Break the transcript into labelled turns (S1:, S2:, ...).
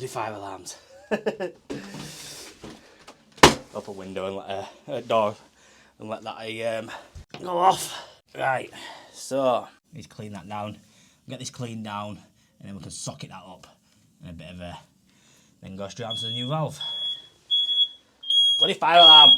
S1: Bloody fire alarms. Up a window and let a door and let that go off. Right, so need to clean that down. Get this cleaned down, and then we can socket that up and a bit of then go straight onto the new valve. Bloody fire alarm!